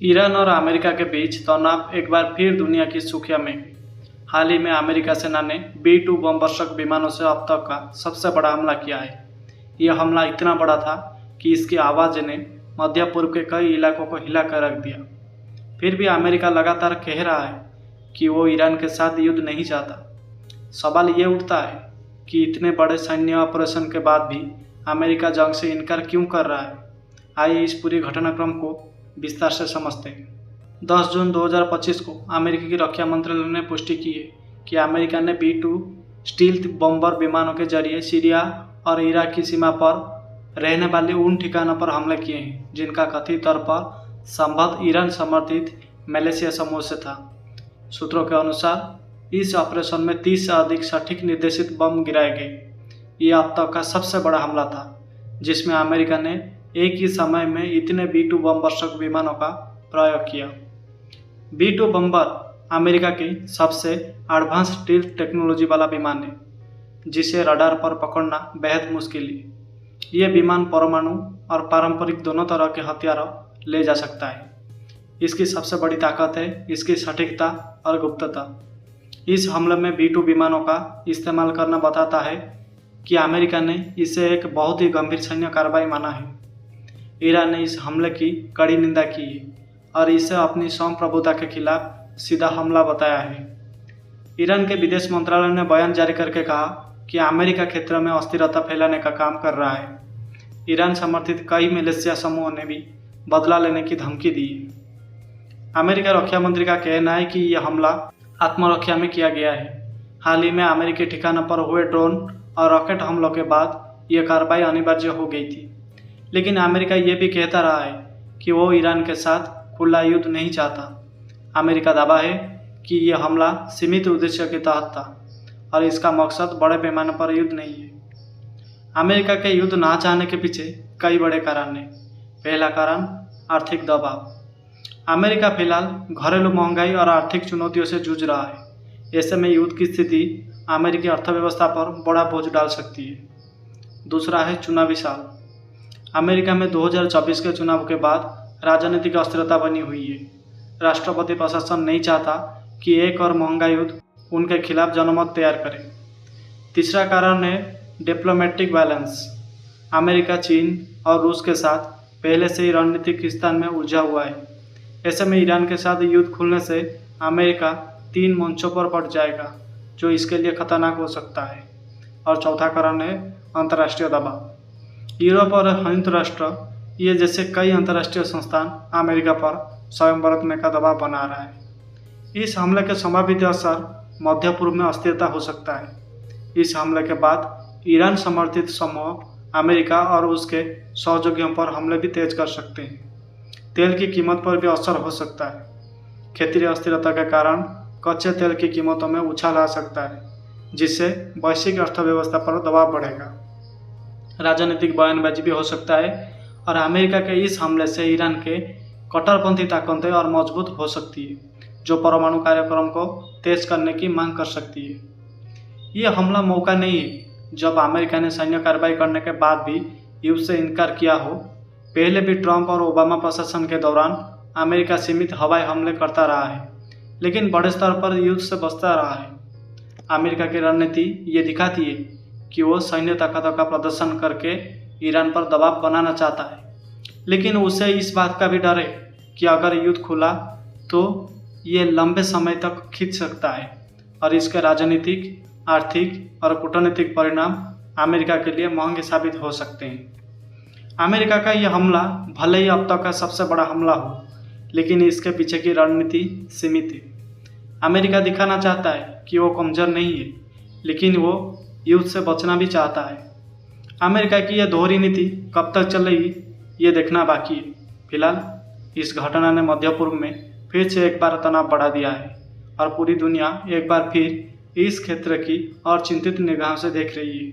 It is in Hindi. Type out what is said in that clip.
ईरान और अमेरिका के बीच तनाव एक बार फिर दुनिया की सुर्खियों में। हाल ही में अमेरिका सेना ने B-2 बमवर्षक विमानों से अब तक का सबसे बड़ा हमला किया है। यह हमला इतना बड़ा था कि इसकी आवाज़ ने मध्य पूर्व के कई इलाकों को हिला कर रख दिया। फिर भी अमेरिका लगातार कह रहा है कि वो ईरान के साथ युद्ध नहीं चाहता। सवाल ये उठता है कि इतने बड़े सैन्य ऑपरेशन के बाद भी अमेरिका जंग से इनकार क्यों कर रहा है। आइए इस पूरी घटनाक्रम को विस्तार से समझते हैं। 10 जून 2025 को अमेरिकी की रक्षा मंत्रालय ने पुष्टि की है कि अमेरिका ने B-2 स्टील्थ बॉम्बर विमानों के जरिए सीरिया और इराक की सीमा पर रहने वाले उन ठिकानों पर हमले किए हैं जिनका कथित तौर पर संबंध ईरान समर्थित मलेशिया समूह से था। सूत्रों के अनुसार इस ऑपरेशन में 30 से अधिक सटीक निर्देशित बम गिराए गए। यह अब तक का सबसे बड़ा हमला था जिसमें अमेरिका ने एक ही समय में इतने B-2 बमवर्षक विमानों का प्रयोग किया। B-2 बम्बर अमेरिका की सबसे एडवांस स्टील्थ टेक्नोलॉजी वाला विमान है जिसे रडार पर पकड़ना बेहद मुश्किल है। यह विमान परमाणु और पारंपरिक दोनों तरह के हथियार ले जा सकता है। इसकी सबसे बड़ी ताकत है इसकी सटीकता और गुप्तता। इस हमले में B-2 विमानों का इस्तेमाल करना बताता है कि अमेरिका ने इसे एक बहुत ही गंभीर सैन्य कार्रवाई माना है। ईरान ने इस हमले की कड़ी निंदा की है और इसे अपनी संप्रभुता के खिलाफ सीधा हमला बताया है। ईरान के विदेश मंत्रालय ने बयान जारी करके कहा कि अमेरिका क्षेत्र में अस्थिरता फैलाने का काम कर रहा है। ईरान समर्थित कई मलेशिया समूहों ने भी बदला लेने की धमकी दी है। अमेरिका रक्षा मंत्री का कहना है कि यह हमला आत्मरक्षा में किया गया है। हाल ही में अमेरिकी ठिकानों पर हुए ड्रोन और रॉकेट हमलों के बाद यह कार्रवाई अनिवार्य हो गई थी। लेकिन अमेरिका ये भी कहता रहा है कि वो ईरान के साथ खुला युद्ध नहीं चाहता। अमेरिका दावा है कि यह हमला सीमित उद्देश्य के तहत था और इसका मकसद बड़े पैमाने पर युद्ध नहीं है। अमेरिका के युद्ध ना चाहने के पीछे कई बड़े कारण हैं। पहला कारण आर्थिक दबाव। अमेरिका फिलहाल घरेलू महंगाई और आर्थिक चुनौतियों से जूझ रहा है। ऐसे में युद्ध की स्थिति अमेरिकी अर्थव्यवस्था पर बड़ा बोझ डाल सकती है। दूसरा है चुनावी साल। अमेरिका में 2024 के चुनाव के बाद राजनीतिक अस्थिरता बनी हुई है। राष्ट्रपति प्रशासन नहीं चाहता कि एक और महंगा युद्ध उनके खिलाफ जनमत तैयार करे। तीसरा कारण है डिप्लोमेटिक बैलेंस। अमेरिका चीन और रूस के साथ पहले से ही रणनीतिक खींचतान में उलझा हुआ है। ऐसे में ईरान के साथ युद्ध खुलने से अमेरिका 3 मंचों पर बढ़ जाएगा जो इसके लिए खतरनाक हो सकता है। और चौथा कारण है अंतर्राष्ट्रीय दबाव। यूरोप और संयुक्त राष्ट्र ये जैसे कई अंतर्राष्ट्रीय संस्थान अमेरिका पर स्वयं बरतने का दबाव बना रहा है। इस हमले के संभावित असर मध्य पूर्व में अस्थिरता हो सकता है। इस हमले के बाद ईरान समर्थित समूह अमेरिका और उसके सहयोगियों पर हमले भी तेज कर सकते हैं। तेल की कीमत पर भी असर हो सकता है। क्षेत्रीय अस्थिरता के कारण कच्चे तेल की कीमतों में उछाल आ सकता है जिससे वैश्विक अर्थव्यवस्था पर दबाव बढ़ेगा। राजनीतिक बयानबाजी भी हो सकता है और अमेरिका के इस हमले से ईरान के कट्टरपंथी ताकतें और मजबूत हो सकती है जो परमाणु कार्यक्रम को तेज करने की मांग कर सकती है। ये हमला मौका नहीं है जब अमेरिका ने सैन्य कार्रवाई करने के बाद भी युद्ध से इनकार किया हो। पहले भी ट्रंप और ओबामा प्रशासन के दौरान अमेरिका सीमित हवाई हमले करता रहा है लेकिन बड़े स्तर पर युद्ध से बचता रहा है। अमेरिका की रणनीति ये दिखाती है कि वो सैन्य ताकतों का प्रदर्शन करके ईरान पर दबाव बनाना चाहता है, लेकिन उसे इस बात का भी डर है कि अगर युद्ध खुला तो ये लंबे समय तक खींच सकता है और इसके राजनीतिक, आर्थिक और कूटनीतिक परिणाम अमेरिका के लिए महंगे साबित हो सकते हैं। अमेरिका का यह हमला भले ही अब तक का सबसे बड़ा हमला हो, लेकिन इसके पीछे की रणनीति सीमित है। अमेरिका दिखाना चाहता है कि वो कमज़ोर नहीं है, लेकिन वो युद्ध से बचना भी चाहता है। अमेरिका की यह दोहरी नीति कब तक चलेगी ये देखना बाकी है। फिलहाल इस घटना ने मध्य पूर्व में फिर से एक बार तनाव बढ़ा दिया है और पूरी दुनिया एक बार फिर इस क्षेत्र की और चिंतित निगाहों से देख रही है।